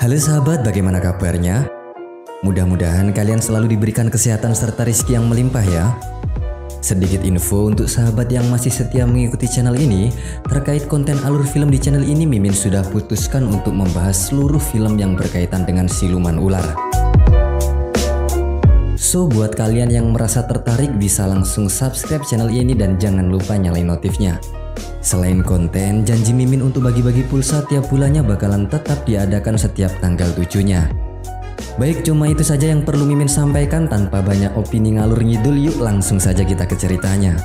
Halo sahabat, bagaimana kabarnya? Mudah-mudahan kalian selalu diberikan kesehatan serta rezeki yang melimpah ya. Sedikit info untuk sahabat yang masih setia mengikuti channel ini. Terkait konten alur film di channel ini, Mimin sudah putuskan untuk membahas seluruh film yang berkaitan dengan siluman ular. So, buat kalian yang merasa tertarik bisa langsung subscribe channel ini dan jangan lupa nyalain notifnya. Selain konten, janji Mimin untuk bagi-bagi pulsa tiap bulannya bakalan tetap diadakan setiap tanggal 7-nya. Baik, cuma itu saja yang perlu Mimin sampaikan tanpa banyak opini ngalur ngidul. Yuk langsung saja kita ke ceritanya.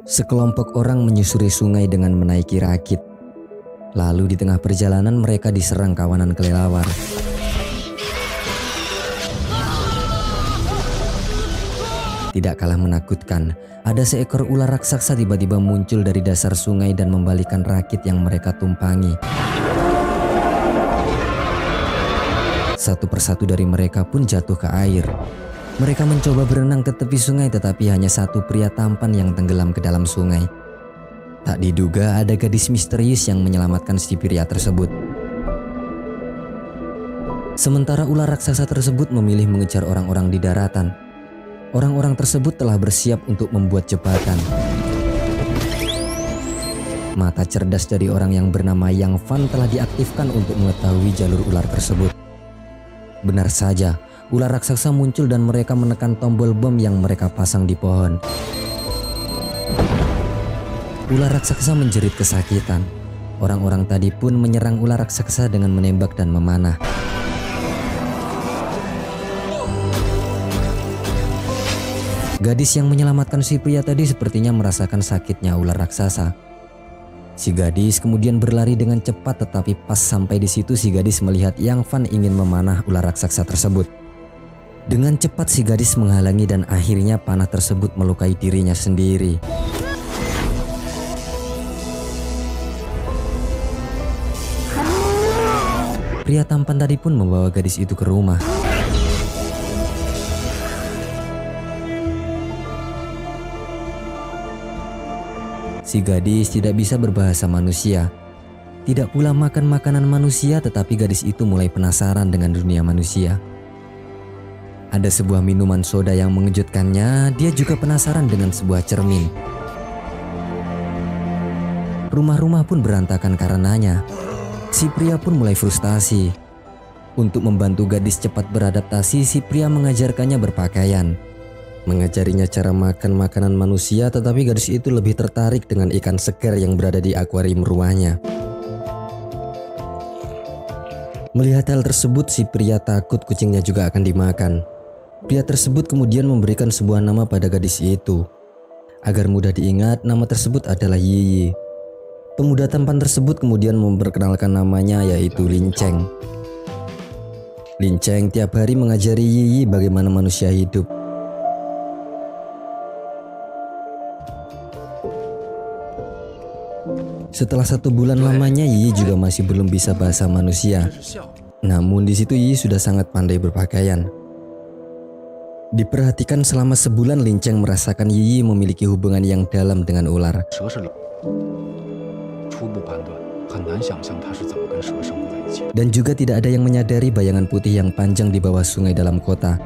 Sekelompok orang menyusuri sungai dengan menaiki rakit. Lalu di tengah perjalanan mereka diserang kawanan kelelawar. Tidak kalah menakutkan, ada seekor ular raksasa tiba-tiba muncul dari dasar sungai dan membalikkan rakit yang mereka tumpangi. Satu persatu dari mereka pun jatuh ke air. Mereka mencoba berenang ke tepi sungai, tetapi hanya satu pria tampan yang tenggelam ke dalam sungai. Tak diduga ada gadis misterius yang menyelamatkan si pria tersebut. Sementara ular raksasa tersebut memilih mengejar orang-orang di daratan. Orang-orang tersebut telah bersiap untuk membuat jebakan. Mata cerdas dari orang yang bernama Yang Fan telah diaktifkan untuk mengetahui jalur ular tersebut. Benar saja, ular raksasa muncul dan mereka menekan tombol bom yang mereka pasang di pohon. Ular raksasa menjerit kesakitan. Orang-orang tadi pun menyerang ular raksasa dengan menembak dan memanah. Gadis yang menyelamatkan si pria tadi sepertinya merasakan sakitnya ular raksasa. Si gadis kemudian berlari dengan cepat, tetapi pas sampai di situ si gadis melihat Yang Fan ingin memanah ular raksasa tersebut. Dengan cepat si gadis menghalangi dan akhirnya panah tersebut melukai dirinya sendiri. Pria tampan tadi pun membawa gadis itu ke rumah. Si gadis tidak bisa berbahasa manusia, tidak pula makan makanan manusia, tetapi gadis itu mulai penasaran dengan dunia manusia. Ada sebuah minuman soda yang mengejutkannya, dia juga penasaran dengan sebuah cermin. Rumah-rumah pun berantakan karenanya. Si pria pun mulai frustasi. Untuk membantu gadis cepat beradaptasi, si pria mengajarkannya berpakaian. Mengajarinya cara makan makanan manusia, tetapi gadis itu lebih tertarik dengan ikan segar yang berada di akuarium rumahnya. Melihat hal tersebut, si pria takut kucingnya juga akan dimakan. Pria tersebut kemudian memberikan sebuah nama pada gadis itu. Agar mudah diingat, nama tersebut adalah Yiyi. Pemuda tampan tersebut kemudian memperkenalkan namanya, yaitu Linceng. Linceng tiap hari mengajari Yiyi bagaimana manusia hidup. Setelah 1 bulan lamanya, Yiyi juga masih belum bisa bahasa manusia. Namun di situ Yiyi sudah sangat pandai berpakaian. Diperhatikan selama sebulan, Linceng merasakan Yiyi memiliki hubungan yang dalam dengan ular. Dan juga tidak ada yang menyadari bayangan putih yang panjang di bawah sungai dalam kota.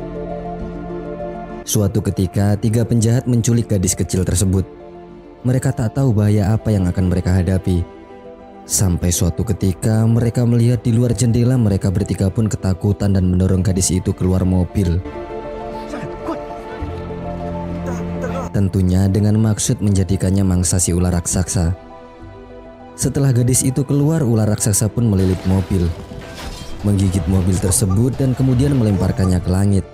Suatu ketika, 3 penjahat menculik gadis kecil tersebut. Mereka tak tahu bahaya apa yang akan mereka hadapi. Sampai suatu ketika mereka melihat di luar jendela, mereka bertiga pun ketakutan dan mendorong gadis itu keluar mobil. Tentunya dengan maksud menjadikannya mangsa si ular raksasa. Setelah gadis itu keluar, ular raksasa pun melilit mobil, menggigit mobil tersebut dan kemudian melemparkannya ke langit.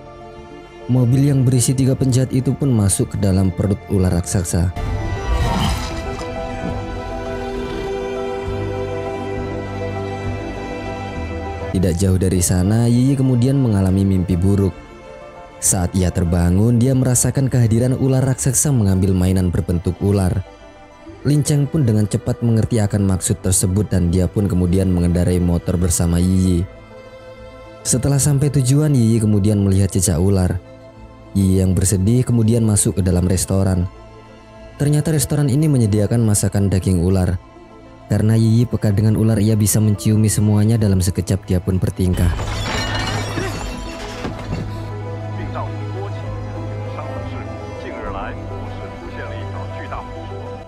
Mobil yang berisi 3 penjahat itu pun masuk ke dalam perut ular raksasa. Tidak jauh dari sana, Yiyi kemudian mengalami mimpi buruk. Saat ia terbangun, dia merasakan kehadiran ular raksasa mengambil mainan berbentuk ular. Linceng pun dengan cepat mengerti akan maksud tersebut dan dia pun kemudian mengendarai motor bersama Yiyi. Setelah sampai tujuan, Yiyi kemudian melihat cicak ular. Yiyi yang bersedih kemudian masuk ke dalam restoran. Ternyata restoran ini menyediakan masakan daging ular. Karena Yiyi peka dengan ular, ia bisa menciumi semuanya dalam sekejap dia pun bertingkah.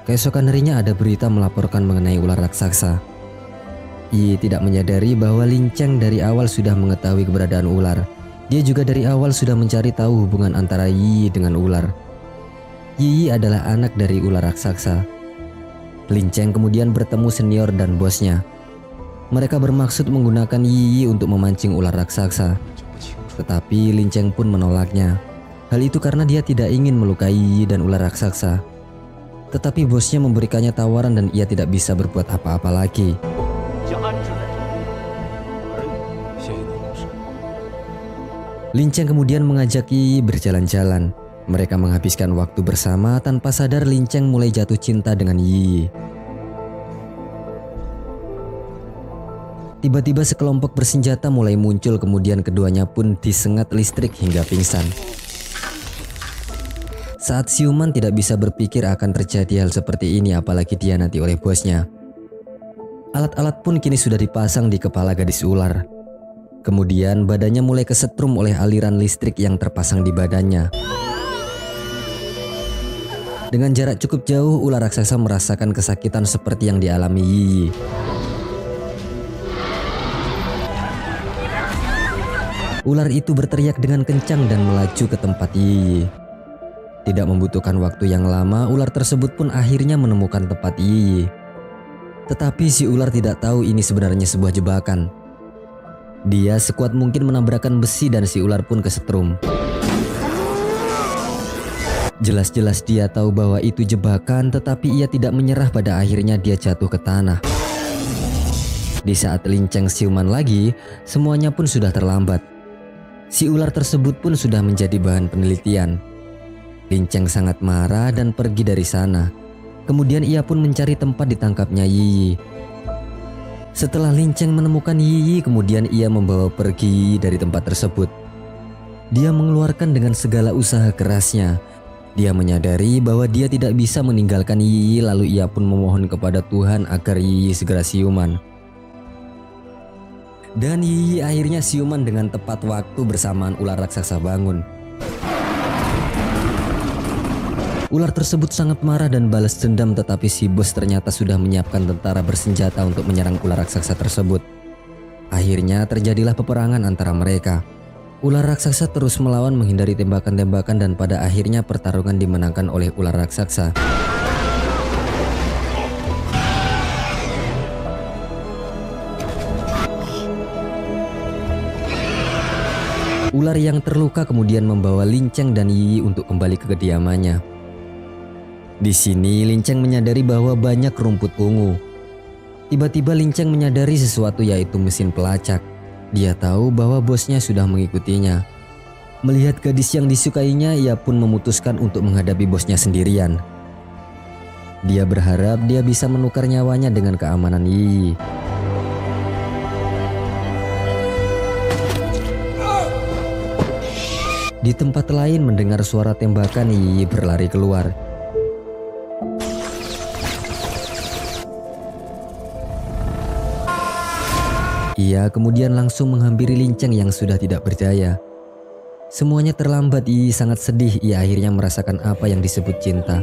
Keesokan harinya ada berita melaporkan mengenai ular raksasa. Yiyi tidak menyadari bahwa Linceng dari awal sudah mengetahui keberadaan ular. Dia juga dari awal sudah mencari tahu hubungan antara Yiyi dengan ular. Yiyi adalah anak dari ular raksasa. Linceng kemudian bertemu senior dan bosnya. Mereka bermaksud menggunakan Yiyi untuk memancing ular raksasa. Tetapi Linceng pun menolaknya. Hal itu karena dia tidak ingin melukai Yiyi dan ular raksasa. Tetapi bosnya memberikannya tawaran dan ia tidak bisa berbuat apa-apa lagi. Linceng kemudian mengajak Yiyi berjalan-jalan. Mereka menghabiskan waktu bersama. Tanpa sadar Linceng mulai jatuh cinta dengan Yiyi. Tiba-tiba sekelompok bersenjata mulai muncul, kemudian keduanya pun disengat listrik hingga pingsan. Saat siuman tidak bisa berpikir akan terjadi hal seperti ini, apalagi dihianati oleh bosnya. Alat-alat pun kini sudah dipasang di kepala gadis ular. Kemudian badannya mulai kesetrum oleh aliran listrik yang terpasang di badannya. Dengan jarak cukup jauh, ular raksasa merasakan kesakitan seperti yang dialami Yiyi. Ular itu berteriak dengan kencang dan melaju ke tempat Yiyi. Tidak membutuhkan waktu yang lama, ular tersebut pun akhirnya menemukan tempat Yiyi. Tetapi si ular tidak tahu ini sebenarnya sebuah jebakan. Dia sekuat mungkin menabrakkan besi dan si ular pun kesetrum. Jelas-jelas dia tahu bahwa itu jebakan, tetapi ia tidak menyerah. Pada akhirnya dia jatuh ke tanah. Di saat Linceng siuman lagi, semuanya pun sudah terlambat. Si ular tersebut pun sudah menjadi bahan penelitian. Linceng sangat marah dan pergi dari sana. Kemudian ia pun mencari tempat ditangkapnya Yiyi. Setelah Linceng menemukan Yiyi, kemudian ia membawa pergi Yiyi dari tempat tersebut. Dia mengeluarkan dengan segala usaha kerasnya. Dia menyadari bahwa dia tidak bisa meninggalkan Yiyi, lalu ia pun memohon kepada Tuhan agar Yiyi segera siuman. Dan Yiyi akhirnya siuman dengan tepat waktu bersamaan ular raksasa bangun. Ular tersebut sangat marah dan balas dendam, tetapi si bos ternyata sudah menyiapkan tentara bersenjata untuk menyerang ular raksasa tersebut. Akhirnya terjadilah peperangan antara mereka. Ular raksasa terus melawan menghindari tembakan-tembakan dan pada akhirnya pertarungan dimenangkan oleh ular raksasa. Ular yang terluka kemudian membawa Linceng dan Yiyi untuk kembali ke kediamannya. Di sini Linceng menyadari bahwa banyak rumput ungu. Tiba-tiba Linceng menyadari sesuatu, yaitu mesin pelacak. Dia tahu bahwa bosnya sudah mengikutinya. Melihat gadis yang disukainya, ia pun memutuskan untuk menghadapi bosnya sendirian. Dia berharap dia bisa menukar nyawanya dengan keamanan Yiyi. Di tempat lain mendengar suara tembakan, Yiyi berlari keluar. Ia kemudian langsung menghampiri Linceng yang sudah tidak berdaya. Semuanya terlambat, Yiyi sangat sedih. Ia akhirnya merasakan apa yang disebut cinta.